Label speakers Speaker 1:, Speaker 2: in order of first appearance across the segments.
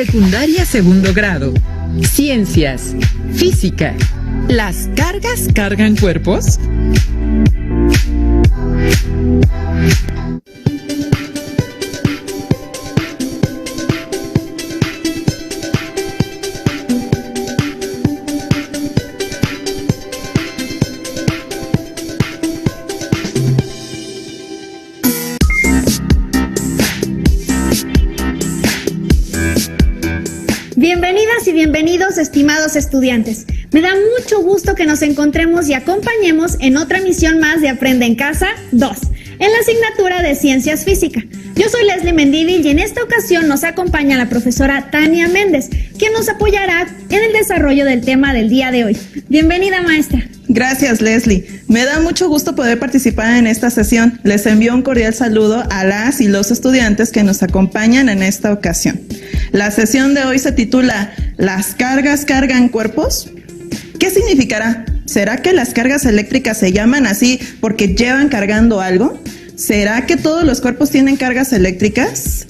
Speaker 1: Secundaria segundo grado. Ciencias. Física. ¿Las cargas cargan cuerpos?
Speaker 2: Bienvenidas y bienvenidos, estimados estudiantes. Me da mucho gusto que nos encontremos y acompañemos en otra emisión más de Aprende en Casa 2, en la asignatura de Ciencias Física. Yo soy Leslie Mendívil y en esta ocasión nos acompaña la profesora Tania Méndez, quien nos apoyará en el desarrollo del tema del día de hoy. Bienvenida, maestra.
Speaker 3: Gracias, Leslie. Me da mucho gusto poder participar en esta sesión. Les envío un cordial saludo a las y los estudiantes que nos acompañan en esta ocasión. La sesión de hoy se titula ¿Las cargas cargan cuerpos? ¿Qué significará? ¿Será que las cargas eléctricas se llaman así porque llevan cargando algo? ¿Será que todos los cuerpos tienen cargas eléctricas?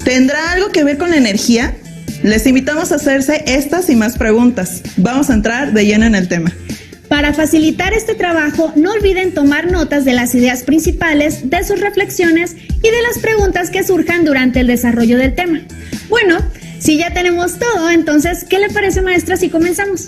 Speaker 3: ¿Tendrá algo que ver con la energía? Les invitamos a hacerse estas y más preguntas. Vamos a entrar de lleno en el tema.
Speaker 2: Para facilitar este trabajo, no olviden tomar notas de las ideas principales, de sus reflexiones y de las preguntas que surjan durante el desarrollo del tema. Bueno, si ya tenemos todo, entonces, ¿qué le parece, maestra, si comenzamos?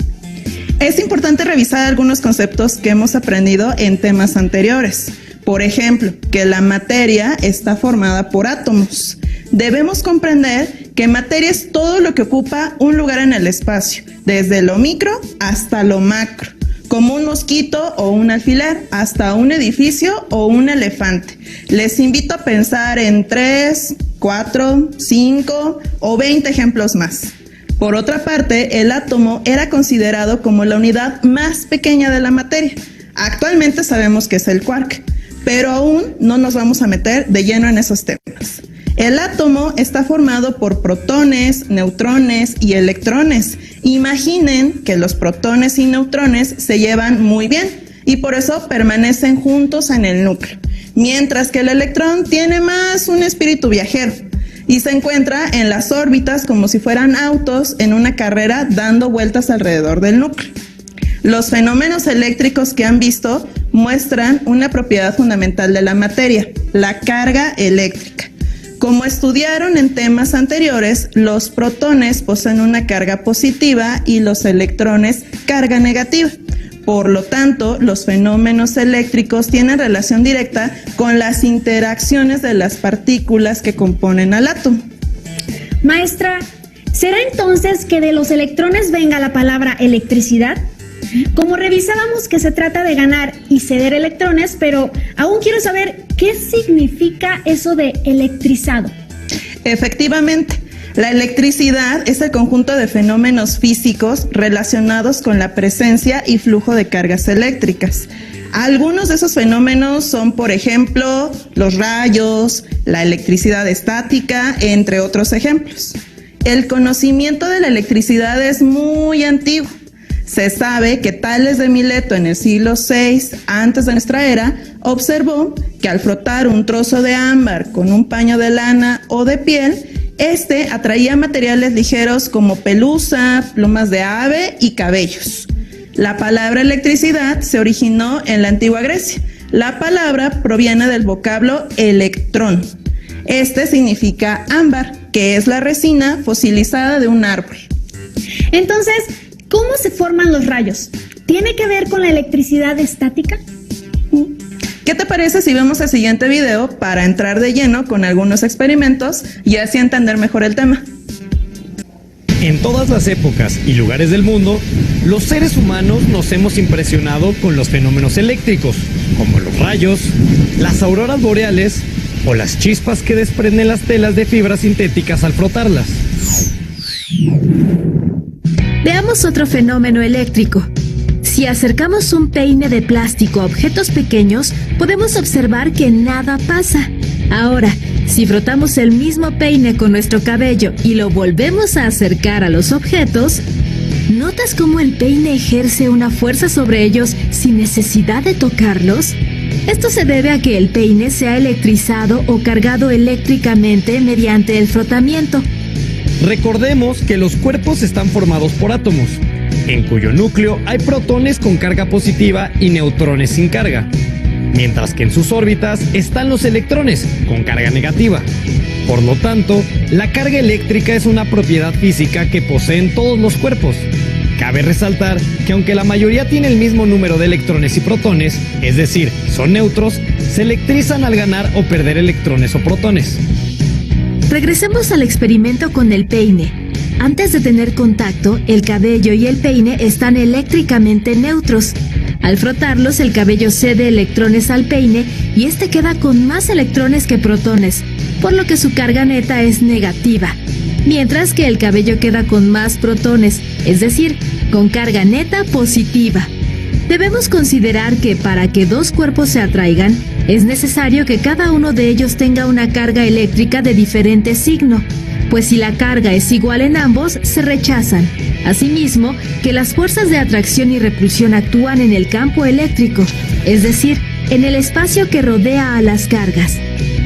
Speaker 3: Es importante revisar algunos conceptos que hemos aprendido en temas anteriores. Por ejemplo, que la materia está formada por átomos. Debemos comprender que materia es todo lo que ocupa un lugar en el espacio, desde lo micro hasta lo macro, como un mosquito o un alfiler, hasta un edificio o un elefante. Les invito a pensar en 3, 4, 5 o 20 ejemplos más. Por otra parte, el átomo era considerado como la unidad más pequeña de la materia. Actualmente sabemos que es el quark, pero aún no nos vamos a meter de lleno en esos temas. El átomo está formado por protones, neutrones y electrones. Imaginen que los protones y neutrones se llevan muy bien y por eso permanecen juntos en el núcleo, mientras que el electrón tiene más un espíritu viajero y se encuentra en las órbitas como si fueran autos en una carrera dando vueltas alrededor del núcleo. Los fenómenos eléctricos que han visto muestran una propiedad fundamental de la materia, la carga eléctrica. Como estudiaron en temas anteriores, los protones poseen una carga positiva y los electrones carga negativa. Por lo tanto, los fenómenos eléctricos tienen relación directa con las interacciones de las partículas que componen al átomo.
Speaker 2: Maestra, ¿será entonces que de los electrones venga la palabra electricidad? Como revisábamos que se trata de ganar y ceder electrones, pero aún quiero saber qué significa eso de electrizado.
Speaker 3: Efectivamente, la electricidad es el conjunto de fenómenos físicos relacionados con la presencia y flujo de cargas eléctricas. Algunos de esos fenómenos son, por ejemplo, los rayos, la electricidad estática, entre otros ejemplos. El conocimiento de la electricidad es muy antiguo. Se sabe que Tales de Mileto en el siglo VI antes de nuestra era observó que al frotar un trozo de ámbar con un paño de lana o de piel, este atraía materiales ligeros como pelusa, plumas de ave y cabellos. La palabra electricidad se originó en la antigua Grecia. La palabra proviene del vocablo electrón. Este significa ámbar, que es la resina fosilizada de un árbol.
Speaker 2: Entonces, ¿cómo se forman los rayos? ¿Tiene que ver con la electricidad estática?
Speaker 3: ¿Qué te parece si vemos el siguiente video para entrar de lleno con algunos experimentos y así entender mejor el tema?
Speaker 4: En todas las épocas y lugares del mundo, los seres humanos nos hemos impresionado con los fenómenos eléctricos, como los rayos, las auroras boreales o las chispas que desprenden las telas de fibras sintéticas al frotarlas.
Speaker 5: Veamos otro fenómeno eléctrico. Si acercamos un peine de plástico a objetos pequeños, podemos observar que nada pasa. Ahora, si frotamos el mismo peine con nuestro cabello y lo volvemos a acercar a los objetos, ¿notas cómo el peine ejerce una fuerza sobre ellos sin necesidad de tocarlos? Esto se debe a que el peine se ha electrizado o cargado eléctricamente mediante el frotamiento.
Speaker 4: Recordemos que los cuerpos están formados por átomos, en cuyo núcleo hay protones con carga positiva y neutrones sin carga, mientras que en sus órbitas están los electrones con carga negativa. Por lo tanto, la carga eléctrica es una propiedad física que poseen todos los cuerpos. Cabe resaltar que aunque la mayoría tiene el mismo número de electrones y protones, es decir, son neutros, se electrizan al ganar o perder electrones o protones.
Speaker 5: Regresemos al experimento con el peine. Antes de tener contacto, el cabello y el peine están eléctricamente neutros. Al frotarlos, el cabello cede electrones al peine y este queda con más electrones que protones, por lo que su carga neta es negativa, mientras que el cabello queda con más protones, es decir, con carga neta positiva. Debemos considerar que para que dos cuerpos se atraigan, es necesario que cada uno de ellos tenga una carga eléctrica de diferente signo, pues si la carga es igual en ambos, se rechazan. Asimismo, que las fuerzas de atracción y repulsión actúan en el campo eléctrico, es decir, en el espacio que rodea a las cargas.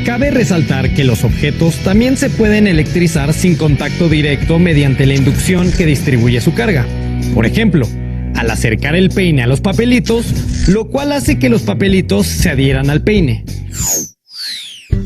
Speaker 4: Cabe resaltar que los objetos también se pueden electrizar sin contacto directo mediante la inducción que distribuye su carga. Por ejemplo, al acercar el peine a los papelitos, lo cual hace que los papelitos se adhieran al peine.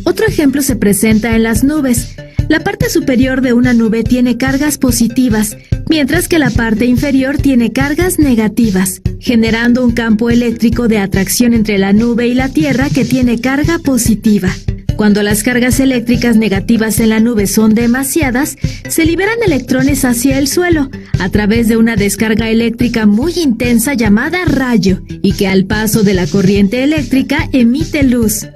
Speaker 5: Otro ejemplo se presenta en las nubes. La parte superior de una nube tiene cargas positivas, mientras que la parte inferior tiene cargas negativas, generando un campo eléctrico de atracción entre la nube y la Tierra que tiene carga positiva. Cuando las cargas eléctricas negativas en la nube son demasiadas, se liberan electrones hacia el suelo, a través de una descarga eléctrica muy intensa llamada rayo, y que al paso de la corriente eléctrica emite luz.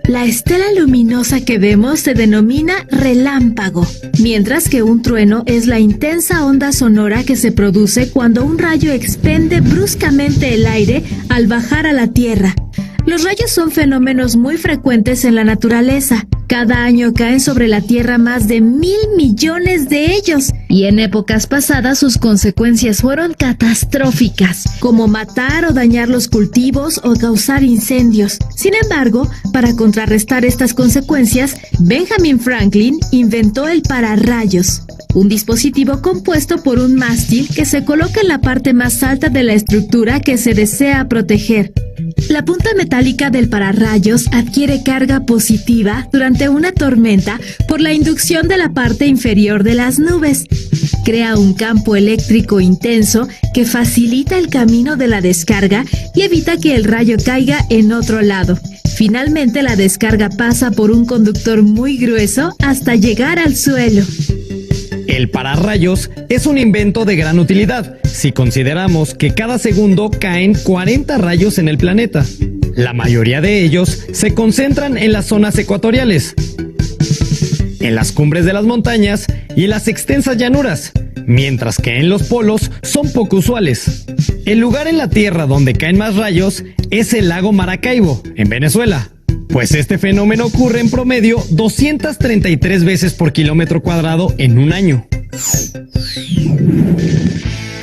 Speaker 5: La estela luminosa que vemos se denomina relámpago, mientras que un trueno es la intensa onda sonora que se produce cuando un rayo expende bruscamente el aire al bajar a la Tierra. Los rayos son fenómenos muy frecuentes en la naturaleza. Cada año caen sobre la Tierra más de 1,000 millones de ellos, y en épocas pasadas sus consecuencias fueron catastróficas, como matar o dañar los cultivos o causar incendios. Sin embargo, para contrarrestar estas consecuencias, Benjamin Franklin inventó el pararrayos, un dispositivo compuesto por un mástil que se coloca en la parte más alta de la estructura que se desea proteger. La punta metálica del pararrayos adquiere carga positiva durante una tormenta por la inducción de la parte inferior de las nubes. Crea un campo eléctrico intenso que facilita el camino de la descarga y evita que el rayo caiga en otro lado. Finalmente, la descarga pasa por un conductor muy grueso hasta llegar al suelo.
Speaker 4: El pararrayos es un invento de gran utilidad, si consideramos que cada segundo caen 40 rayos en el planeta. La mayoría de ellos se concentran en las zonas ecuatoriales, en las cumbres de las montañas y en las extensas llanuras, mientras que en los polos son poco usuales. El lugar en la Tierra donde caen más rayos es el lago Maracaibo, en Venezuela, pues este fenómeno ocurre en promedio 233 veces por kilómetro cuadrado en un año.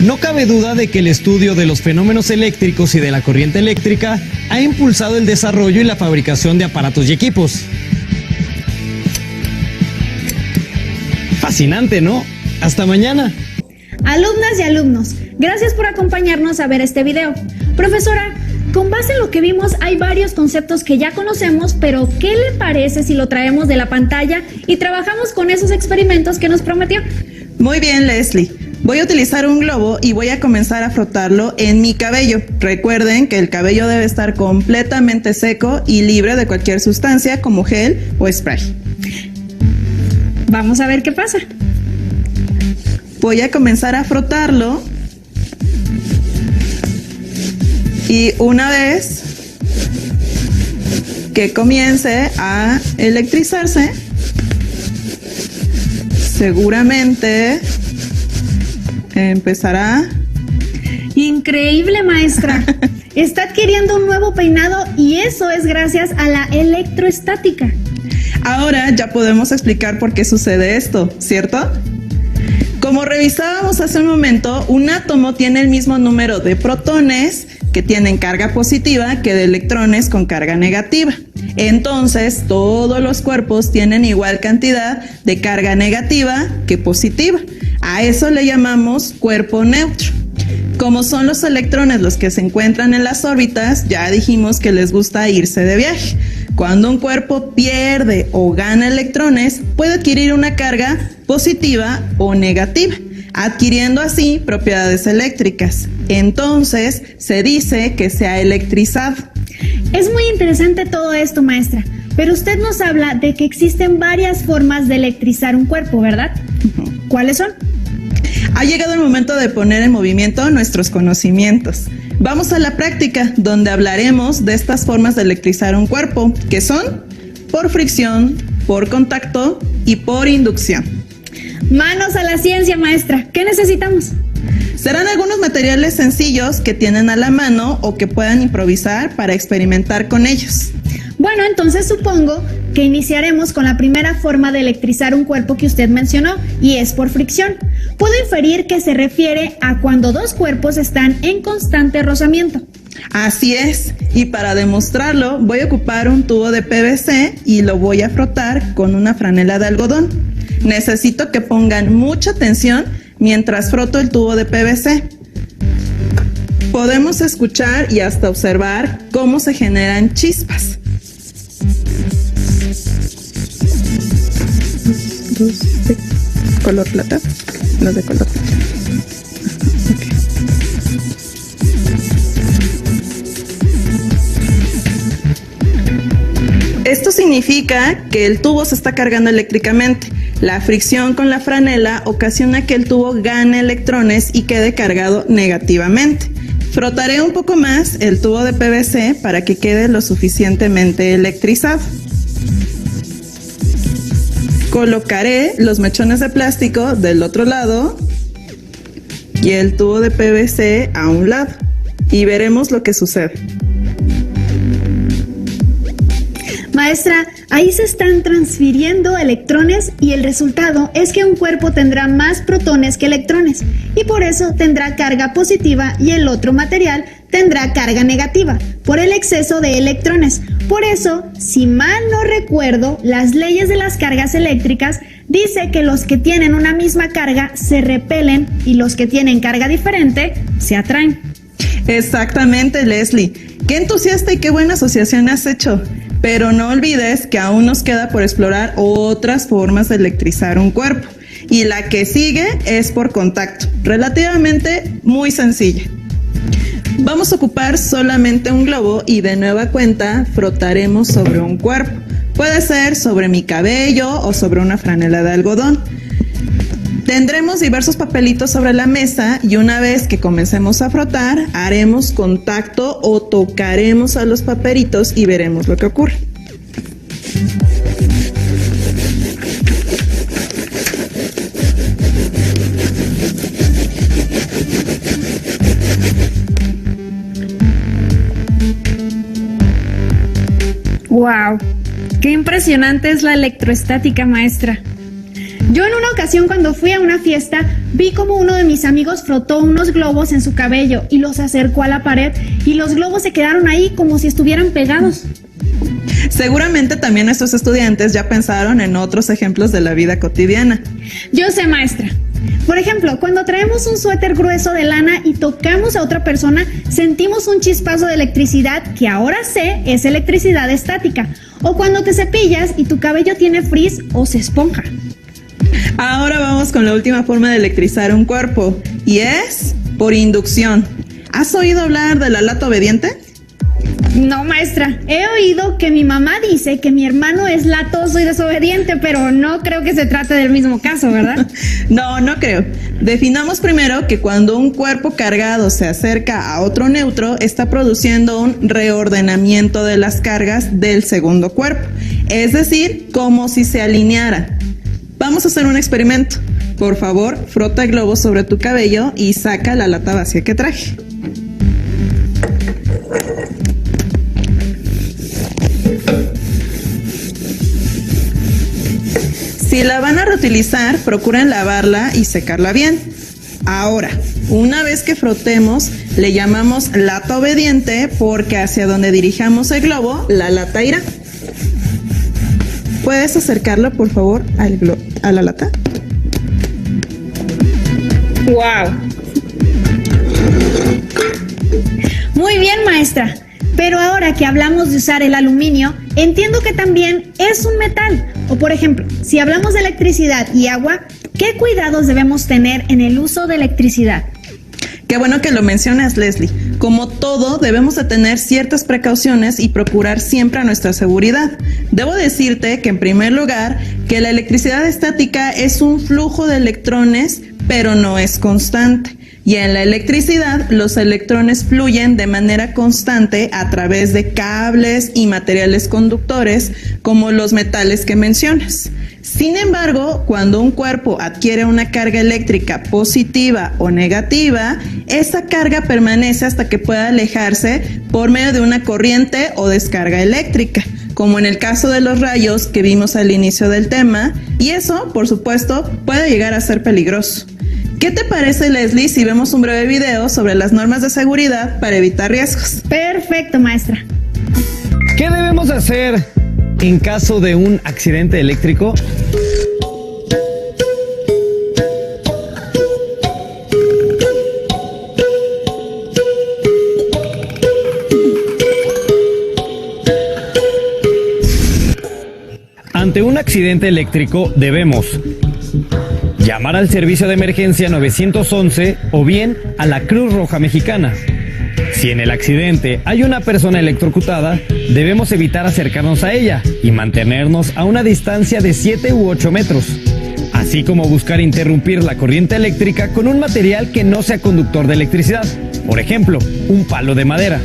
Speaker 4: No cabe duda de que el estudio de los fenómenos eléctricos y de la corriente eléctrica ha impulsado el desarrollo y la fabricación de aparatos y equipos. Fascinante, ¿no? Hasta mañana.
Speaker 2: Alumnas y alumnos, gracias por acompañarnos a ver este video. Profesora, con base en lo que vimos hay varios conceptos que ya conocemos, pero ¿qué le parece si lo traemos de la pantalla y trabajamos con esos experimentos que nos prometió?
Speaker 3: Muy bien, Leslie. Voy a utilizar un globo y voy a comenzar a frotarlo en mi cabello. Recuerden que el cabello debe estar completamente seco y libre de cualquier sustancia como gel o spray.
Speaker 2: Vamos a ver qué pasa.
Speaker 3: Voy a comenzar a frotarlo y una vez que comience a electrizarse, seguramente empezará.
Speaker 2: Increíble, maestra. Está adquiriendo un nuevo peinado y eso es gracias a la electroestática.
Speaker 3: Ahora ya podemos explicar por qué sucede esto, ¿cierto? Como revisábamos hace un momento, un átomo tiene el mismo número de protones que tienen carga positiva que de electrones con carga negativa. Entonces, todos los cuerpos tienen igual cantidad de carga negativa que positiva. A eso le llamamos cuerpo neutro. Como son los electrones los que se encuentran en las órbitas, ya dijimos que les gusta irse de viaje. Cuando un cuerpo pierde o gana electrones, puede adquirir una carga positiva o negativa, adquiriendo así propiedades eléctricas. Entonces, se dice que se ha electrizado.
Speaker 2: Es muy interesante todo esto, maestra, pero usted nos habla de que existen varias formas de electrizar un cuerpo, ¿verdad? ¿Cuáles son?
Speaker 3: Ha llegado el momento de poner en movimiento nuestros conocimientos. Vamos a la práctica, donde hablaremos de estas formas de electrizar un cuerpo, que son por fricción, por contacto y por inducción.
Speaker 2: Manos a la ciencia, maestra. ¿Qué necesitamos?
Speaker 3: Serán algunos materiales sencillos que tienen a la mano o que puedan improvisar para experimentar con ellos.
Speaker 2: Bueno, entonces supongo que iniciaremos con la primera forma de electrizar un cuerpo que usted mencionó, y es por fricción. Puedo inferir que se refiere a cuando dos cuerpos están en constante rozamiento.
Speaker 3: Así es, y para demostrarlo voy a ocupar un tubo de PVC y lo voy a frotar con una franela de algodón. Necesito que pongan mucha atención mientras froto el tubo de PVC. Podemos escuchar y hasta observar cómo se generan chispas. Dos de color plata, los de color plata. Okay. Esto significa que el tubo se está cargando eléctricamente. La fricción con la franela ocasiona que el tubo gane electrones y quede cargado negativamente. Frotaré un poco más el tubo de PVC para que quede lo suficientemente electrizado. Colocaré los mechones de plástico del otro lado y el tubo de PVC a un lado y veremos lo que sucede.
Speaker 2: Maestra, ahí se están transfiriendo electrones y el resultado es que un cuerpo tendrá más protones que electrones y por eso tendrá carga positiva y el otro material tendrá carga negativa por el exceso de electrones. Por eso, si mal no recuerdo, las leyes de las cargas eléctricas dice que los que tienen una misma carga se repelen y los que tienen carga diferente se atraen.
Speaker 3: Exactamente, Leslie. Qué entusiasta y qué buena asociación has hecho. Pero no olvides que aún nos queda por explorar otras formas de electrizar un cuerpo. Y la que sigue es por contacto, relativamente muy sencilla. Vamos a ocupar solamente un globo y de nueva cuenta frotaremos sobre un cuerpo. Puede ser sobre mi cabello o sobre una franela de algodón. Tendremos diversos papelitos sobre la mesa y una vez que comencemos a frotar, haremos contacto o tocaremos a los papelitos y veremos lo que ocurre.
Speaker 2: ¡Wow! ¡Qué impresionante es la electroestática, maestra! Yo en una ocasión cuando fui a una fiesta vi como uno de mis amigos frotó unos globos en su cabello y los acercó a la pared y los globos se quedaron ahí como si estuvieran pegados.
Speaker 3: Seguramente también estos estudiantes ya pensaron en otros ejemplos de la vida cotidiana.
Speaker 2: Yo sé, maestra. Por ejemplo, cuando traemos un suéter grueso de lana y tocamos a otra persona, sentimos un chispazo de electricidad que ahora sé es electricidad estática. O cuando te cepillas y tu cabello tiene frizz o se esponja.
Speaker 3: Ahora vamos con la última forma de electrizar un cuerpo y es por inducción. ¿Has oído hablar de la lata obediente?
Speaker 2: No, maestra. He oído que mi mamá dice que mi hermano es latoso y desobediente, pero no creo que se trate del mismo caso, ¿verdad?
Speaker 3: No creo. Definamos primero que cuando un cuerpo cargado se acerca a otro neutro, está produciendo un reordenamiento de las cargas del segundo cuerpo. Es decir, como si se alinearan. Vamos a hacer un experimento. Por favor, frota el globo sobre tu cabello y saca la lata vacía que traje. Si la van a reutilizar, procuren lavarla y secarla bien. Ahora, una vez que frotemos, le llamamos lata obediente porque hacia donde dirijamos el globo, la lata irá. ¿Puedes acercarlo, por favor, a la lata?
Speaker 2: ¡Wow! Muy bien, maestra. Pero ahora que hablamos de usar el aluminio, entiendo que también es un metal. O por ejemplo, si hablamos de electricidad y agua, ¿qué cuidados debemos tener en el uso de electricidad?
Speaker 3: Qué bueno que lo mencionas, Leslie. Como todo, debemos de tener ciertas precauciones y procurar siempre nuestra seguridad. Debo decirte que en primer lugar, que la electricidad estática es un flujo de electrones, pero no es constante. Y en la electricidad, los electrones fluyen de manera constante a través de cables y materiales conductores, como los metales que mencionas. Sin embargo, cuando un cuerpo adquiere una carga eléctrica positiva o negativa, esa carga permanece hasta que pueda alejarse por medio de una corriente o descarga eléctrica, como en el caso de los rayos que vimos al inicio del tema, y eso, por supuesto, puede llegar a ser peligroso. ¿Qué te parece, Leslie, si vemos un breve video sobre las normas de seguridad para evitar riesgos?
Speaker 2: Perfecto, maestra.
Speaker 4: ¿Qué debemos hacer en caso de un accidente eléctrico? Ante un accidente eléctrico debemos llamar al servicio de emergencia 911 o bien a la Cruz Roja Mexicana. Si en el accidente hay una persona electrocutada, debemos evitar acercarnos a ella y mantenernos a una distancia de 7 u 8 metros, así como buscar interrumpir la corriente eléctrica con un material que no sea conductor de electricidad, por ejemplo, un palo de madera.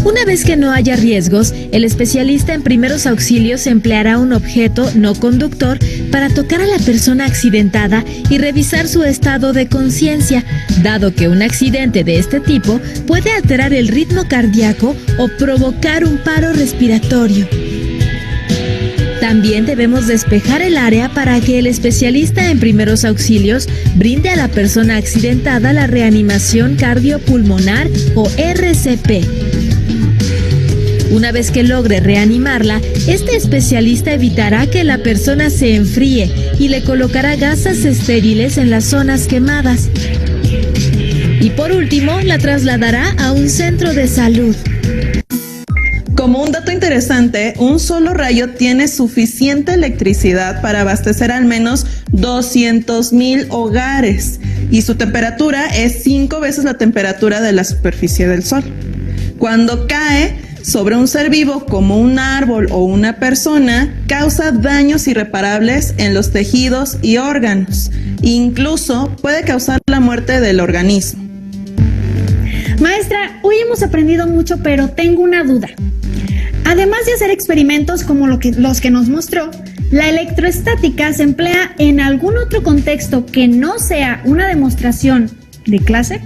Speaker 5: Una vez que no haya riesgos, el especialista en primeros auxilios empleará un objeto no conductor para tocar a la persona accidentada y revisar su estado de conciencia, dado que un accidente de este tipo puede alterar el ritmo cardíaco o provocar un paro respiratorio. También debemos despejar el área para que el especialista en primeros auxilios brinde a la persona accidentada la reanimación cardiopulmonar o RCP. Una vez que logre reanimarla, este especialista evitará que la persona se enfríe y le colocará gasas estériles en las zonas quemadas. Y por último, la trasladará a un centro de salud.
Speaker 3: Como un dato interesante, un solo rayo tiene suficiente electricidad para abastecer al menos 200,000 hogares y su temperatura es 5 veces la temperatura de la superficie del Sol. Cuando cae sobre un ser vivo como un árbol o una persona, causa daños irreparables en los tejidos y órganos. Incluso puede causar la muerte del organismo.
Speaker 2: Maestra, hoy hemos aprendido mucho, pero tengo una duda. Además de hacer experimentos como los que nos mostró, ¿la electroestática se emplea en algún otro contexto que no sea una demostración de clase?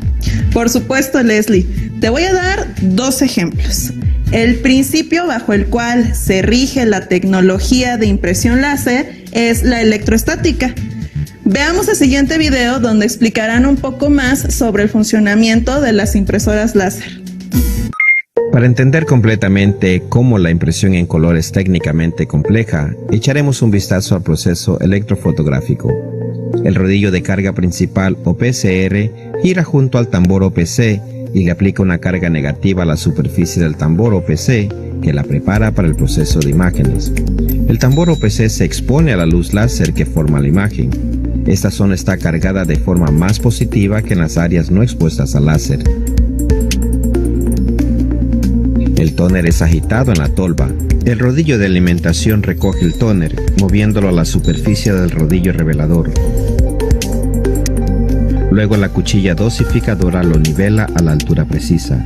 Speaker 3: Por supuesto, Leslie. Te voy a dar 2 ejemplos. El principio bajo el cual se rige la tecnología de impresión láser es la electroestática. Veamos el siguiente video donde explicarán un poco más sobre el funcionamiento de las impresoras láser.
Speaker 6: Para entender completamente cómo la impresión en color es técnicamente compleja, echaremos un vistazo al proceso electrofotográfico. El rodillo de carga principal o PCR gira junto al tambor OPC y le aplica una carga negativa a la superficie del tambor OPC que la prepara para el proceso de imágenes. El tambor OPC se expone a la luz láser que forma la imagen. Esta zona está cargada de forma más positiva que en las áreas no expuestas al láser. El tóner es agitado en la tolva. El rodillo de alimentación recoge el tóner, moviéndolo a la superficie del rodillo revelador. Luego la cuchilla dosificadora lo nivela a la altura precisa.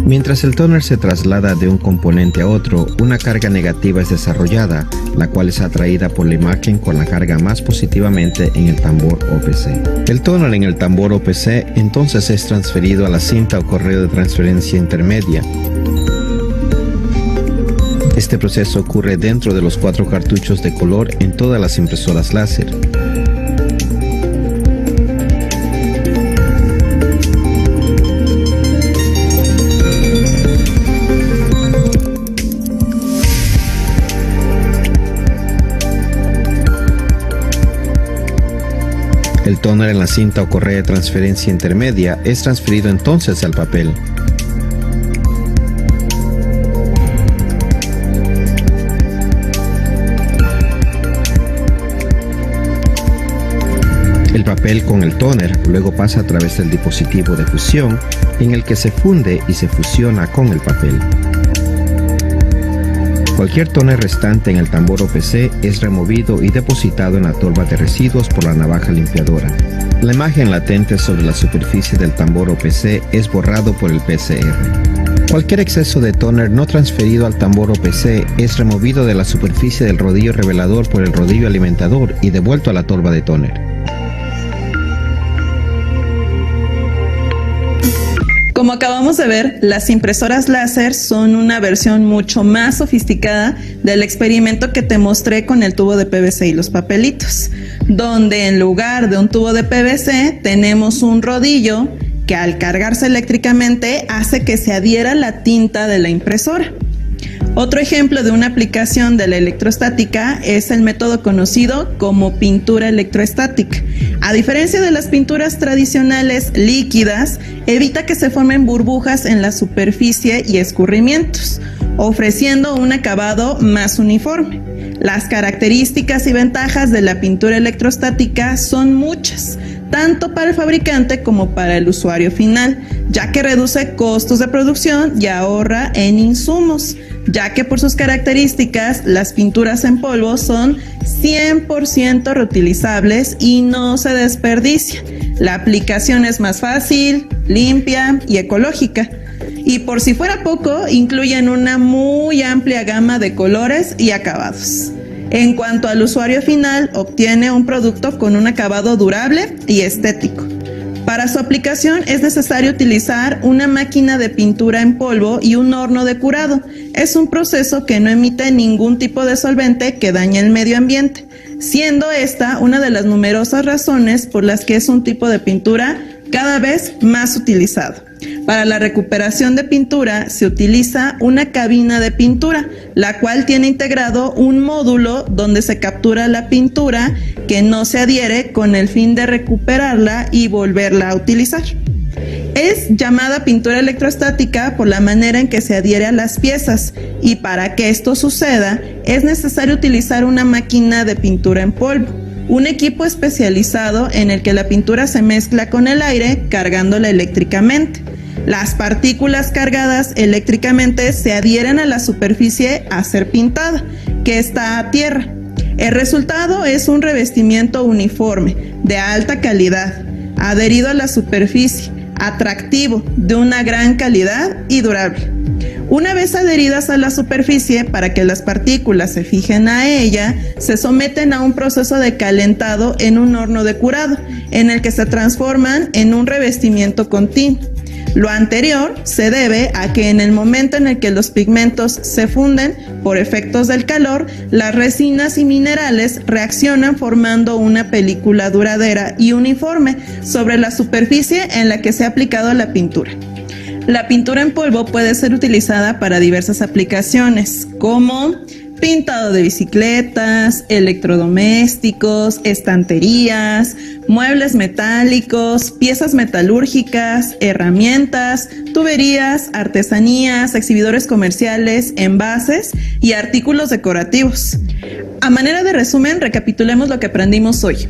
Speaker 6: Mientras el tóner se traslada de un componente a otro, una carga negativa es desarrollada, la cual es atraída por la imagen con la carga más positivamente en el tambor OPC. El tóner en el tambor OPC entonces es transferido a la cinta o correo de transferencia intermedia. Este proceso ocurre dentro de los 4 cartuchos de color en todas las impresoras láser. El tóner en la cinta o correa de transferencia intermedia es transferido entonces al papel. El papel con el tóner luego pasa a través del dispositivo de fusión en el que se funde y se fusiona con el papel. Cualquier tóner restante en el tambor OPC es removido y depositado en la torba de residuos por la navaja limpiadora. La imagen latente sobre la superficie del tambor OPC es borrado por el PCR. Cualquier exceso de tóner no transferido al tambor OPC es removido de la superficie del rodillo revelador por el rodillo alimentador y devuelto a la torba de tóner.
Speaker 3: Como acabamos de ver, las impresoras láser son una versión mucho más sofisticada del experimento que te mostré con el tubo de PVC y los papelitos, donde en lugar de un tubo de PVC tenemos un rodillo que al cargarse eléctricamente hace que se adhiera la tinta de la impresora. Otro ejemplo de una aplicación de la electrostática es el método conocido como pintura electroestática. A diferencia de las pinturas tradicionales líquidas, evita que se formen burbujas en la superficie y escurrimientos, ofreciendo un acabado más uniforme. Las características y ventajas de la pintura electrostática son muchas, tanto para el fabricante como para el usuario final, ya que reduce costos de producción y ahorra en insumos, ya que por sus características las pinturas en polvo son 100% reutilizables y no se desperdician. La aplicación es más fácil, limpia y ecológica. Y por si fuera poco, incluyen una muy amplia gama de colores y acabados. En cuanto al usuario final, obtiene un producto con un acabado durable y estético. Para su aplicación es necesario utilizar una máquina de pintura en polvo y un horno de curado. Es un proceso que no emite ningún tipo de solvente que dañe el medio ambiente, siendo esta una de las numerosas razones por las que es un tipo de pintura cada vez más utilizado. Para la recuperación de pintura se utiliza una cabina de pintura, la cual tiene integrado un módulo donde se captura la pintura que no se adhiere con el fin de recuperarla y volverla a utilizar. Es llamada pintura electrostática por la manera en que se adhiere a las piezas, y para que esto suceda es necesario utilizar una máquina de pintura en polvo, un equipo especializado en el que la pintura se mezcla con el aire cargándola eléctricamente. Las partículas cargadas eléctricamente se adhieren a la superficie a ser pintada, que está a tierra. El resultado es un revestimiento uniforme, de alta calidad, adherido a la superficie, atractivo, de una gran calidad y durable. Una vez adheridas a la superficie, para que las partículas se fijen a ella, se someten a un proceso de calentado en un horno de curado, en el que se transforman en un revestimiento continuo. Lo anterior se debe a que en el momento en el que los pigmentos se funden por efectos del calor, las resinas y minerales reaccionan formando una película duradera y uniforme sobre la superficie en la que se ha aplicado la pintura. La pintura en polvo puede ser utilizada para diversas aplicaciones, como pintado de bicicletas, electrodomésticos, estanterías, muebles metálicos, piezas metalúrgicas, herramientas, tuberías, artesanías, exhibidores comerciales, envases y artículos decorativos. A manera de resumen, recapitulemos lo que aprendimos hoy.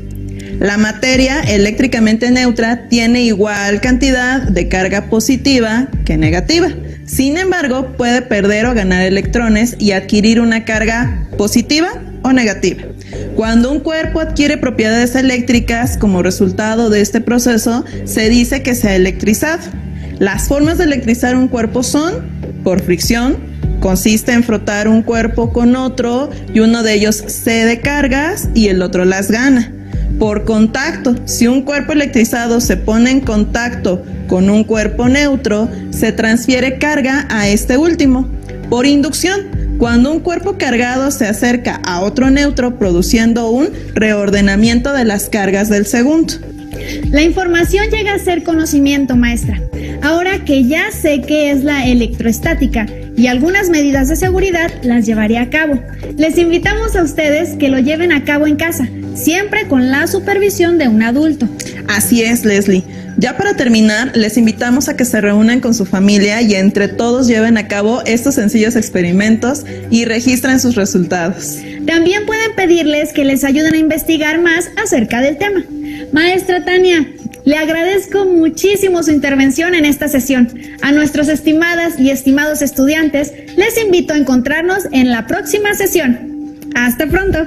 Speaker 3: La materia eléctricamente neutra tiene igual cantidad de carga positiva que negativa. Sin embargo, puede perder o ganar electrones y adquirir una carga positiva o negativa. Cuando un cuerpo adquiere propiedades eléctricas como resultado de este proceso, se dice que se ha electrizado. Las formas de electrizar un cuerpo son por fricción, consiste en frotar un cuerpo con otro y uno de ellos cede cargas y el otro las gana. Por contacto, si un cuerpo electrizado se pone en contacto con un cuerpo neutro, se transfiere carga a este último. Por inducción, cuando un cuerpo cargado se acerca a otro neutro, produciendo un reordenamiento de las cargas del segundo.
Speaker 2: La información llega a ser conocimiento, maestra. Ahora que ya sé qué es la electroestática y algunas medidas de seguridad, las llevaré a cabo. Les invitamos a ustedes que lo lleven a cabo en casa, siempre con la supervisión de un adulto.
Speaker 3: Así es, Leslie. Ya para terminar, les invitamos a que se reúnan con su familia y entre todos lleven a cabo estos sencillos experimentos y registren sus resultados.
Speaker 2: También pueden pedirles que les ayuden a investigar más acerca del tema. Maestra Tania, le agradezco muchísimo su intervención en esta sesión. A nuestros estimadas y estimados estudiantes, les invito a encontrarnos en la próxima sesión. ¡Hasta pronto!